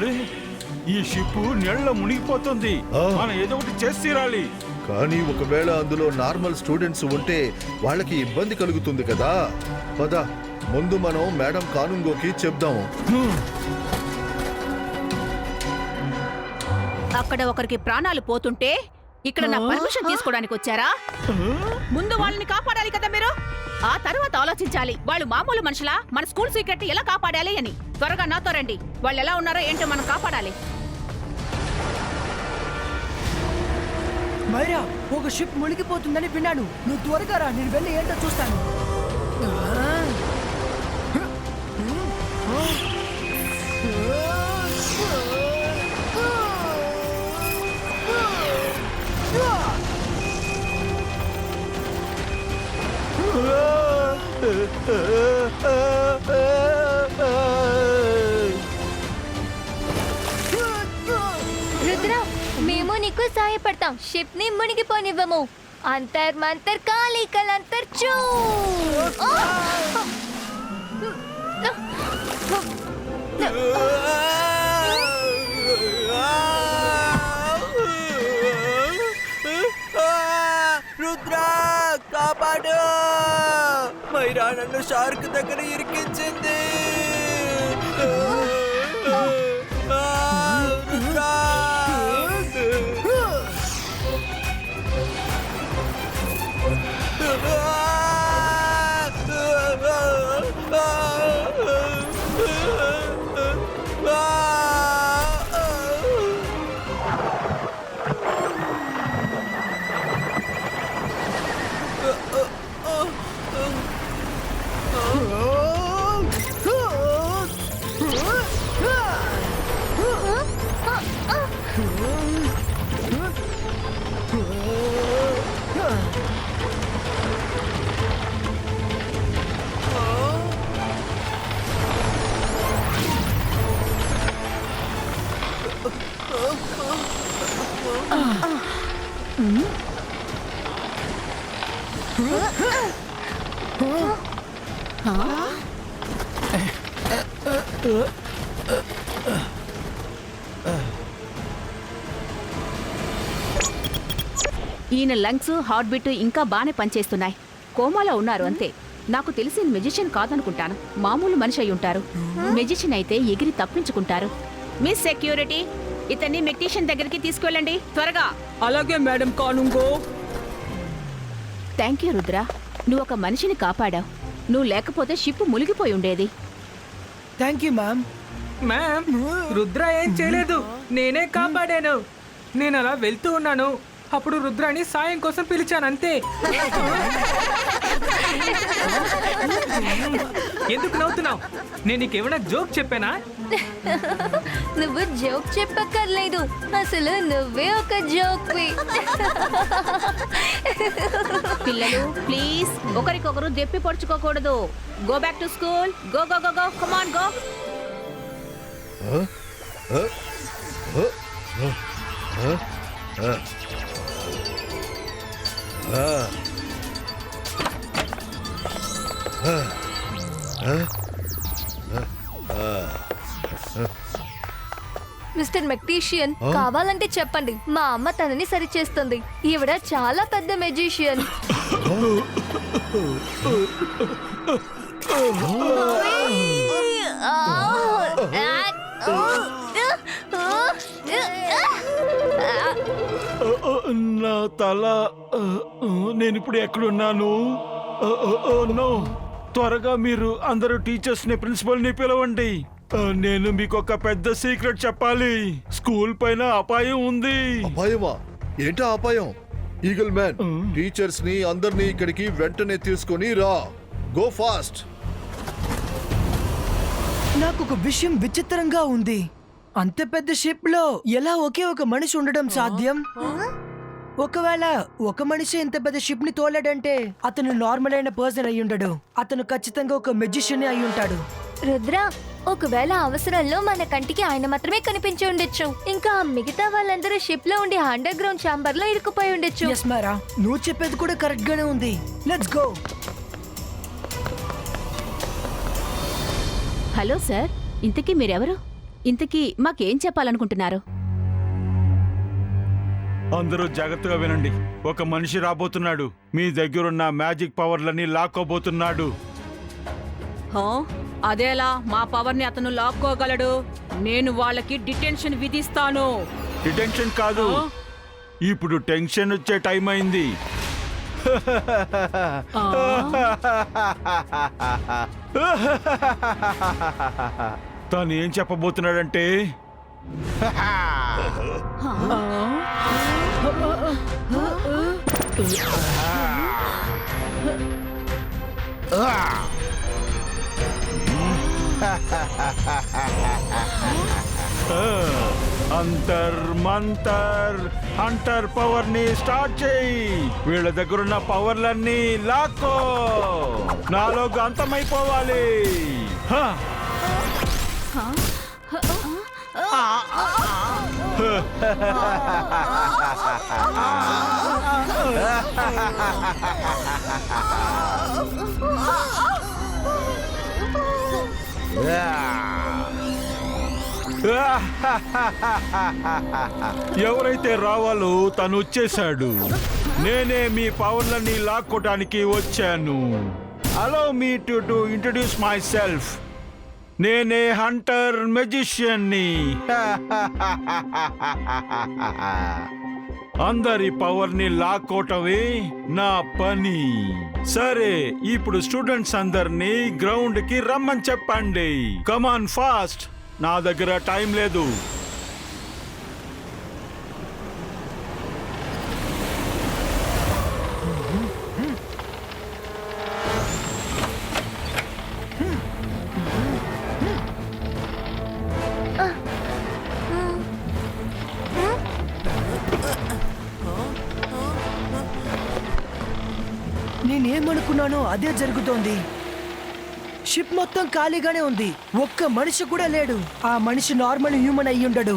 అరే ఈ షిప్ నీళ్ళ మునిగిపోతుంది. మనం ఏదో ఒకటి చేసి తీరాలి. కానీ ఒకవేళ అందులో నార్మల్ స్టూడెంట్స్ ఉంటే వాళ్ళకి ఇబ్బంది కలుగుతుంది కదా. పద ముందు మనం మేడం కానుంగోకి చెప్దాం. అక్కడ ఒకరికి ప్రాణాలు పోతుంటే ఇక్కడ నా పర్మిషన్ తీసుకోవడానికి వచ్చారా? ముందు వాళ్ళని కాపాడాలి కదా మీరు, ఆ తర్వాత ఆలోచించాలి వాళ్ళు మామూలు మనుషులా, మన స్కూల్ సీక్రెట్ ఎలా కాపాడాలి అని. త్వరగా నాతో రండి. వాళ్ళు ఎలా ఉన్నారో ఏంటో మనం కాపాడాలి. మైరా, ఒక షిప్ మునిగిపోతుందని విన్నాను. నువ్వు త్వరగా రా, నేను వెళ్ళి ఏంటో చూస్తాను. రుద్ర, మేము నీకు సహాయపడతాం. షిప్ ని మునిగిపోనివ్వము. అంతర్ మంతర్ కాళీ కలంతర్ చూ. రుద్ర, కాపాడు! మైరా నన్ను షార్క్ దగ్గర ఇరికించింది. రుద్ర! ఈయన లంగ్స్, హార్ట్ బీట్ ఇంకా బానే పనిచేస్తున్నాయి. కోమాలో ఉన్నారు అంతే. నాకు తెలిసి మెజిషియన్ కాదనుకుంటాను, మామూలు మనిషి అయి ఉంటారు. మెజిషియన్ అయితే ఎగిరి తప్పించుకుంటారు. మిస్ సెక్యూరిటీ, ఇతన్ని మెక్టీషియన్ దగ్గరికి తీసుకువెళ్ళండి త్వరగా. అలాగే madam Kanoongo. Thank you Rudra, నువ్వు ఒక మనిషిని కాపాడావు. నువ్వు లేకపోతే షిప్ మునిగిపోయి ఉండేది. Thank you ma'am. Ma'am, Rudra ఏం చేయలేదు, నేనే కాపాడాను. నేను అలా వెళ్తూ ఉన్నాను, అప్పుడు రుద్రాని సాయం కోసం పిలిచాను అంతే. ఎందుకు నవ్వుతున్నావు? నేను నీకేమైనా జోక్ చెప్పానా? నువ్వు జోక్ చెప్పక్కర్లేదు, అసలు నువ్వే ఒక జోక్. పిల్లలు ప్లీజ్ ఒకరికొకరు దెప్పి పొడుచుకోకూడదు. Go back to school. Go go go go, come on go. Mister magician, కావాలంటే చెప్పండి, మా అమ్మ తనని సరిచేస్తుంది. ఈవిడ చాలా పెద్ద మెజిషియన్. నా తల. నేనిప్పుడు ఎక్కడున్నాను? నో, త్వరగా మీరు అందరూ టీచర్స్ ని, ప్రిన్సిపల్ ని పిలవండి. నేను మీకు ఒక పెద్ద సీక్రెట్ చెప్పాలి. స్కూల్ పైన అపాయం ఉంది. అపాయమా? ఏంటా అపాయం? ఈగల్ మ్యాన్, టీచర్స్ ని అందరినీ ఇక్కడికి వెంటనే తీసుకొని రా. Go fast. నాకు ఒక విషయం విచిత్రంగా ఉంది. అంత పెద్ద షిప్ లో ఎలా ఒకే ఒక మనిషి ఉండడం సాధ్యం? ఒకవేళ ఒక మనిషి ఇంత పెద్ద షిప్ ని తోలాడంటే అతను నార్మల్ అయిన పర్సన్ అయి ఉండడు. అతను ఖచ్చితంగా ఒక మెజిషియన్ అయి ఉంటాడు. రుద్ర, ఒకవేళ అవసరంలో మన కంటికి ఆయన మాత్రమే కనిపించి ఉండొచ్చు. ఇంకా మిగతా వాళ్ళందరూ షిప్ లో ఉండి అండర్ గ్రౌండ్ ఛాంబర్ లో ఇరుక్కుపోయి ఉండొచ్చు. ఎస్ మారా, నువ్వు చెప్పేది కూడా కరెక్ట్ గానే ఉంది. Let's go. హలో సార్, ఇంతకీ మీరెవరు? ఇంతకీ మాకేం చెప్పాలనుకుంటున్నారు? అందరూ జాగ్రత్తగా వినండి. ఒక మనిషి రాబోతున్నాడు. మీ దగ్గరున్న మ్యాజిక్ పవర్లన్నీ లాక్కోబోతున్నాడు. హో, అదేలా మా పవర్ని అతను లాక్కోగలడు? నేను వాళ్ళకి డిటెన్షన్ విధిస్తాను. డిటెన్షన్ కాదు, ఆ? ఇప్పుడు టెన్షన్ వచ్చే టైం అయింది. తను ఏం చెప్పబోతున్నాడంటే అంతర్ మంతర్ హంటర్ పవర్ ని స్టార్ట్ చేయి. వీళ్ళ దగ్గరున్న పవర్లన్నీ లాక్కో. నాలో అంతమైపోవాలి. హ! ఎవరైతే రావాలో తను వచ్చేశాడు. నేనే మీ పవర్లని లాక్కోటానికి వచ్చాను. Allow me to introduce my self. నేనే హంటర్ మెజిషియన్ని. అందరి పవర్ని లాక్కోవటమే నా పని. సరే, ఇప్పుడు స్టూడెంట్స్ అందరినీ గ్రౌండ్ కి రమ్మని చెప్పండి. కమాన్ ఫాస్ట్, నా దగ్గర టైం లేదు. నేనేమనుకున్నానో అదే జరుగుతోంది. షిప్ మొత్తం ఖాళీగానే ఉంది. ఒక్క మనిషి కూడా లేడు. ఆ మనిషి నార్మల్ హ్యూమన్ అయ్యుండడు.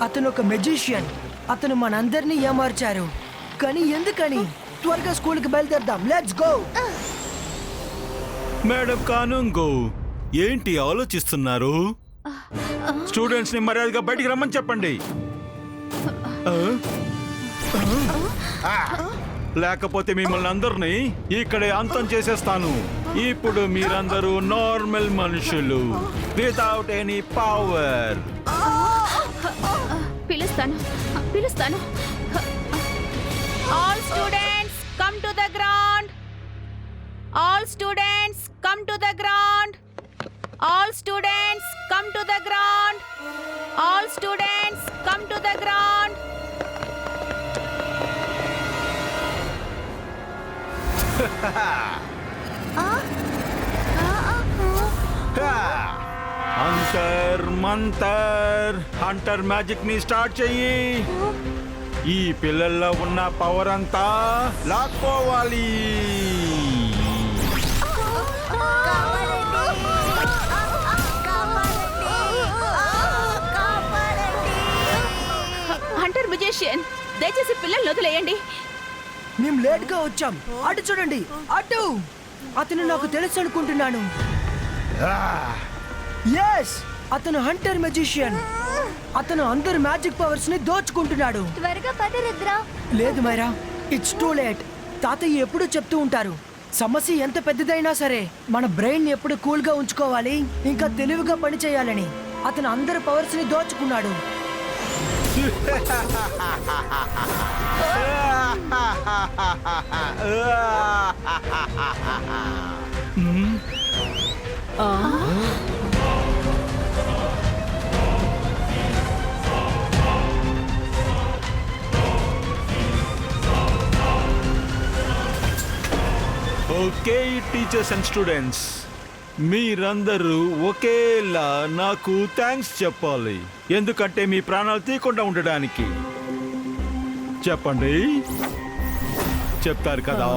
అతను ఒక మెజిషియన్. అతను మనందరినీ ఏమార్చారు. కానీ ఎందుకని? త్వరగా స్కూల్కి బయలుదేరదాం. Let's go. మేడం కానుంగో, ఏంటి ఆలోచిస్తున్నారు? స్టూడెంట్స్ ని మర్యాదగా బయటికి రమ్మని చెప్పండి. లేకపోతే మిమ్మల్ని అందరినీ ఇక్కడే అంతం చేసేస్తాను. ఇప్పుడు మీరందరూ నార్మల్ మనుషులు, వితౌట్ ఎనీ పవర్. పిలుస్తాను. All students come to the ground. All students come to the ground. All students come to the ground. All students come to the ground. అంతర్ మంతర్ హంటర్ మ్యాజిక్ ని స్టార్ట్ చెయ్యి. ఈ పిల్లల్లో ఉన్న power అంతా లాక్కోవాలి. Hunter musician, దయచేసి పిల్లల్ని వదిలేయండి. మేము లేట్ గా వచ్చాం. అటు చూడండి, అటు. అతను నాకు తెలుసు అనుకుంటున్నాను. ఎస్, అతను హంటర్ మెజిషియన్. అతను అందరు మ్యాజిక్ పవర్స్ ని దోచుకుంటున్నాడు. త్వరగా పద రుద్ర. లేదు మైరా, ఇట్స్ టూ లేట్. తాతయ్య ఎప్పుడూ చెప్తూ ఉంటారు, సమస్య ఎంత పెద్దదైనా సరే మన బ్రెయిన్ ఎప్పుడు కూల్ గా ఉంచుకోవాలి, ఇంకా తెలివిగా పని చేయాలని. అతను అందరు పవర్స్ ని దోచుకున్నాడు. ఓకే టీచర్స్ అండ్ స్టూడెంట్స్, మీరందరూ ఒకేలా నాకు థ్యాంక్స్ చెప్పాలి. ఎందుకంటే మీ ప్రాణాలు తీయకుండా ఉండడానికి. చెప్పండి, చెప్తారు కదా?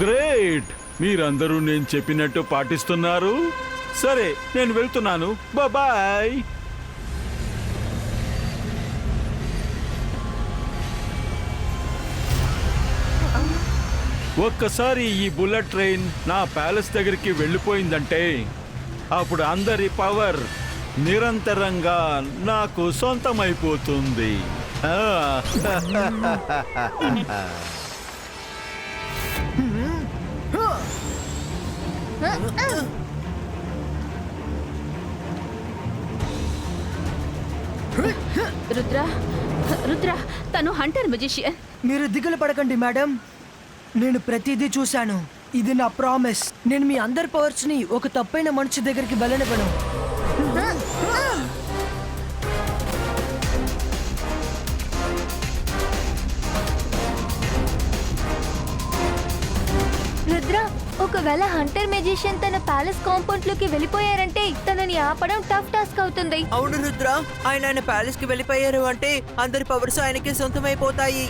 గ్రేట్, మీరందరూ నేను చెప్పినట్టు పాటిస్తున్నారు. సరే, నేను వెళ్తున్నాను. బాయ్. ఒక్కసారి ఈ బుల్లెట్ ట్రైన్ నా ప్యాలెస్ దగ్గరికి వెళ్ళిపోయిందంటే అప్పుడు అందరి పవర్ నిరంతరంగా నాకు సొంతమైపోతుంది. ఆ. రుద్ర రుద్ర తను హంటర్ మెజిషియన్. మీరు దిగులు పడకండి మేడం, నేను ప్రతిదీ చూశాను. ఇది నా ప్రామిస్. నేను మీ అందరి పవర్స్ ని ఒక తప్పైన మనిషి దగ్గరికి వెళ్ళనివ్వను. రుద్ర, ఒకవేళ హంటర్ మెజిషియన్ తన ప్యాలెస్ కాంపౌండ్ లోకి వెళ్ళిపోయారంటే తనని ఆపడం టఫ్ టాస్క్ అవుతుంది. అవును రుద్ర, ఆయన ప్యాలెస్ కి వెళ్ళిపోయారు అంటే అందరి పవర్స్ ఆయనకి సొంతమైపోతాయి.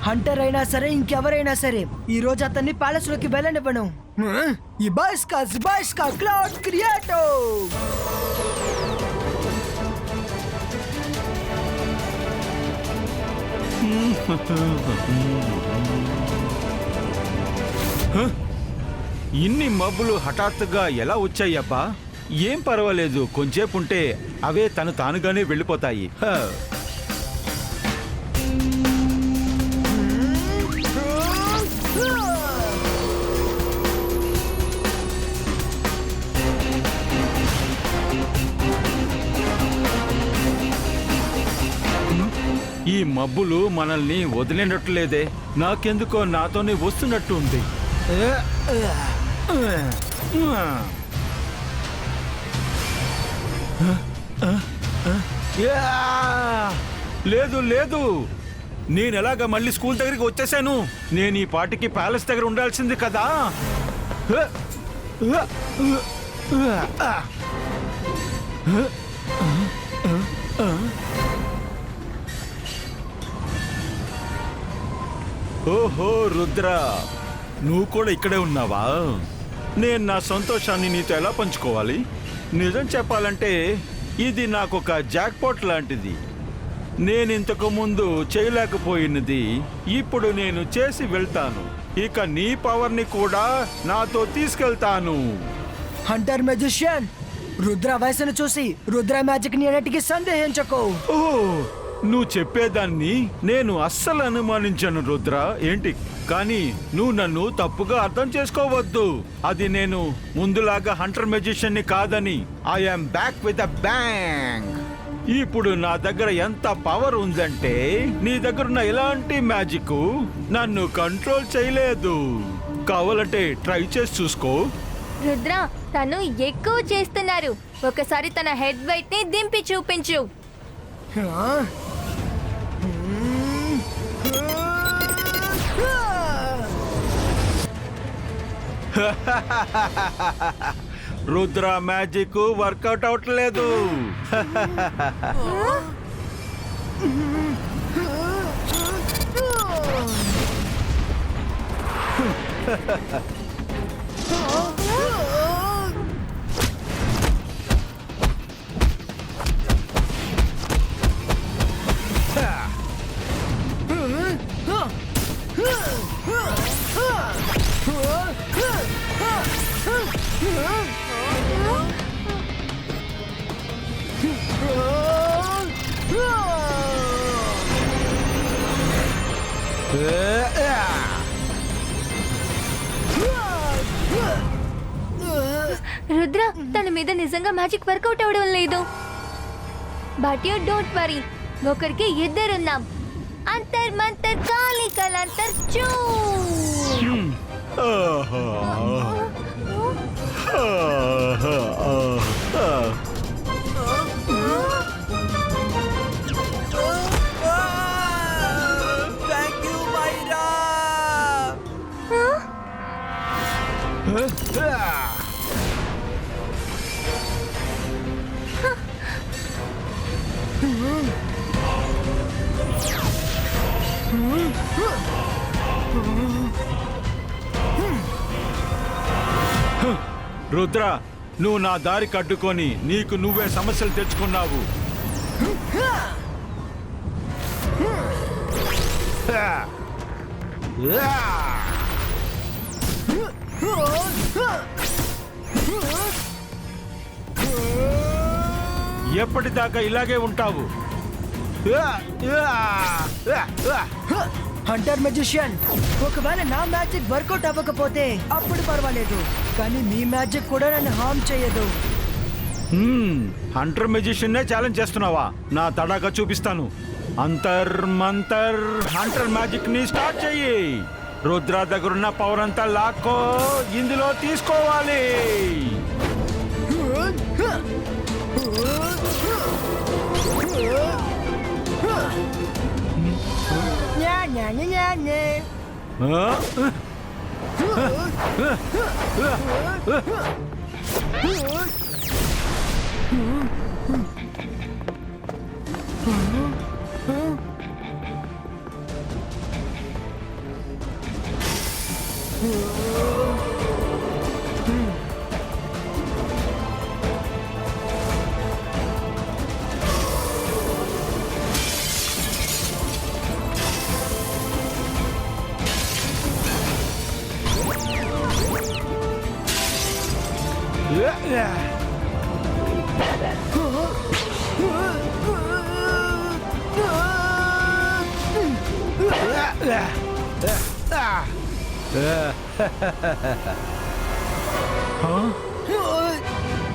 హంటర్ అయినా సరే ఇంకెవరైనా సరే ఈ రోజు అతన్ని ప్యాలెస్ లోకి వెళ్ళనివ్వను. ఈ బాయ్స్కా క్లౌడ్ క్రియేటో. ఇన్ని మబ్బులు హఠాత్తుగా ఎలా వచ్చాయబ్బా? ఏం పర్వాలేదు, కొంచేపు ఉంటే అవే తానుగానే వెళ్ళిపోతాయి. హ. ఈ మబ్బులు మనల్ని వదిలేనట్లేదే. నాకెందుకో నాతోనే వస్తున్నట్టు ఉంది. లేదు లేదు, నేను ఎలాగ మళ్ళీ స్కూల్ దగ్గరికి వచ్చేసాను. నేను ఈ పాటికి ప్యాలెస్ దగ్గర ఉండాల్సింది కదా. ఓహో రుద్ర, నువ్వు కూడా ఇక్కడే ఉన్నావా? నేను నా సంతోషాన్ని నీతో ఎలా పంచుకోవాలి? నిజం చెప్పాలంటే ఇది నాకొక జాక్పాట్ లాంటిది. నేను ఇంతకు ముందు చేయలేకపోయినది ఇప్పుడు నేను చేసి వెళ్తాను. ఇక నీ పవర్ని కూడా నాతో తీసుకెళ్తాను. హంటర్ మెజిషియన్, రుద్ర వయసును చూసి రుద్ర మ్యాజిక్ ని అన్నిటికీ సందేహించకు. ఓ, నువ్వు చెప్పేదాన్ని నేను అస్సలు అనుమానించను రుద్ర. ఏంటి కానీ నువ్వు నన్ను తప్పుగా అర్థం చేసుకోవద్దు. అది నేను ముందులాగా హంటర్ మెజిషియన్ ని కాదని. I'm back with a bang. ఇప్పుడు నా దగ్గర ఎంత పవర్ ఉందంటే నీ దగ్గరున్న ఎలాంటి మ్యాజిక్ నన్ను కంట్రోల్ చేయలేదు. కావాలంటే ట్రై చేసి చూసుకో. రుద్ర, తను ఎక్కువ చేస్తున్నారు. ఒకసారి తన హెడ్ వెయిట్ ని దింపి చూపించు. రుద్ర మ్యాజిక్ వర్కౌట్ అవట్లేదు. రుద్ర, తన మీద నిజంగా మ్యాజిక్ వర్కౌట్ అవడం లేదు. బట్ యూ డోంట్ వరీ, ఒకరికి ఇద్దరున్నాం. అంతర్ మంతర్ కాళీ కలంతర్ చూ. Thank you Maira. రుద్ర, నువ్వు నా దారి కట్టుకొని నీకు నువ్వే సమస్యలు తెచ్చుకున్నావు. ఎప్పటిదాకా ఇలాగే ఉంటావు? హంటర్ మెజిషియన్, ఒకవేళ నా మ్యాజిక్ వర్కౌట్ అవ్వకపోతే అప్పుడు పర్వాలేదు, కానీ మీ మ్యాజిక్ కూడా నన్ను హార్మ్ చేయదు. హంటర్ మెజిషియన్ ఛాలెంజ్ చేస్తున్నావా? నా తడాక చూపిస్తాను. అంతర్ మంతర్ హంటర్ మ్యాజిక్ ని స్టార్ట్ చెయ్యి. రుద్ర దగ్గరున్న పవర్ అంతా లాక్కో ఇందులో తీసుకోవాలి. న్యా, న్యా, న్యా, న్యా, న్యా. ఆ?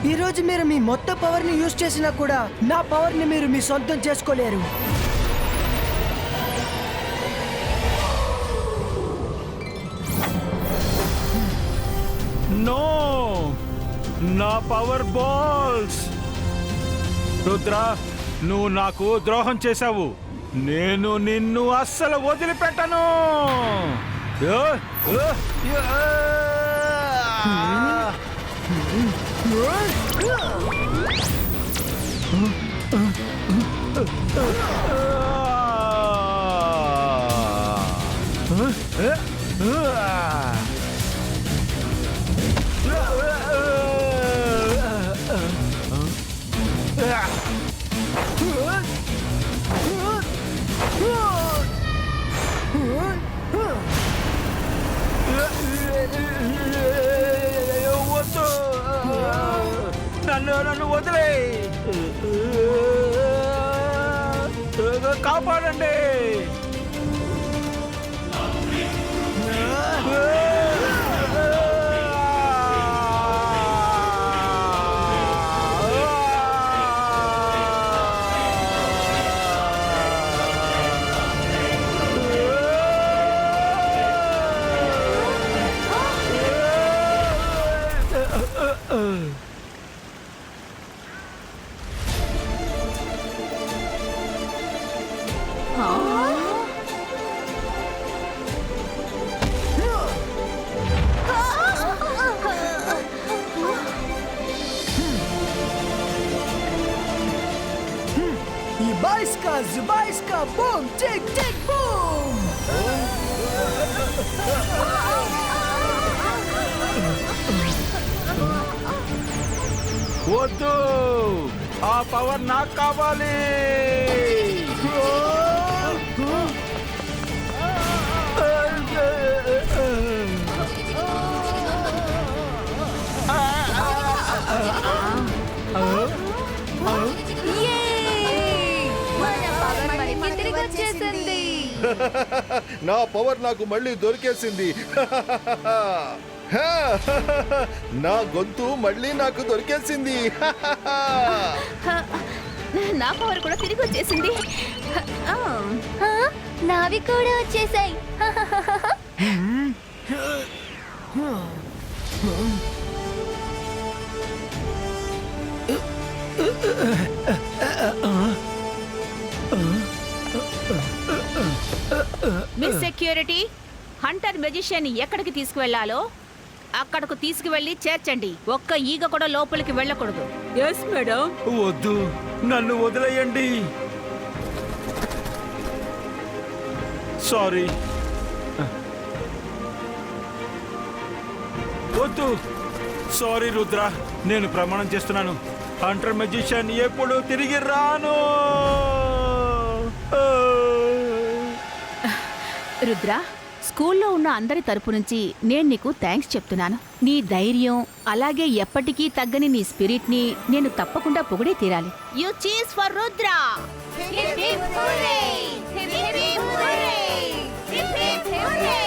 ఈ రోజు మీరు మీ మొత్తం పవర్ ని యూజ్ చేసినా కూడా నా పవర్ ని మీరు మీ సొంతం చేసుకోలేరు. నో, నా పవర్ బాల్స్. రుద్ర, నువ్వు నాకు ద్రోహం చేశావు. నేను నిన్ను అస్సలు వదిలిపెట్టను. వద్దు, నన్ను వదిలే. కాపాడండి. Zubaiska, Zubaiska, boom, tick, tick, boom! వద్దు, ఆ పవర్ నాకు కావాలి. నా పవర్ నాకు మళ్ళీ దొరికేసింది. నా గొంతు మళ్ళీ నాకు దొరికేసింది. నా పవర్ కూడా తిరిగి వచ్చేసింది. నావి కూడా వచ్చేసాయి. మిస్ సెక్యూరిటీ, హంటర్ మెజిషియన్ ఎక్కడికి తీసుకువెళ్లాలో అక్కడకు తీసుకువెళ్ళి చేర్చండి. ఒక్క ఈగ కూడా లోపలికి వెళ్ళకూడదు. Yes madam. వద్దు, నన్ను వదిలేయండి. సారీ, వద్దు. సారీ రుద్ర, నేను ప్రమాణం చేస్తున్నాను, హంటర్ మెజిషియన్ ఎప్పుడు తిరిగి రాను. రుద్ర, స్కూల్లో ఉన్న అందరి తరపు నుంచి నేను నీకు థ్యాంక్స్ చెప్తున్నాను. నీ ధైర్యం అలాగే ఎప్పటికీ తగ్గని నీ స్పిరిట్ ని నేను తప్పకుండా పొగిడే తీరాలి. యు చీజ్ for Rudra. Hip hip hooray hip hip hooray hip hip హూరే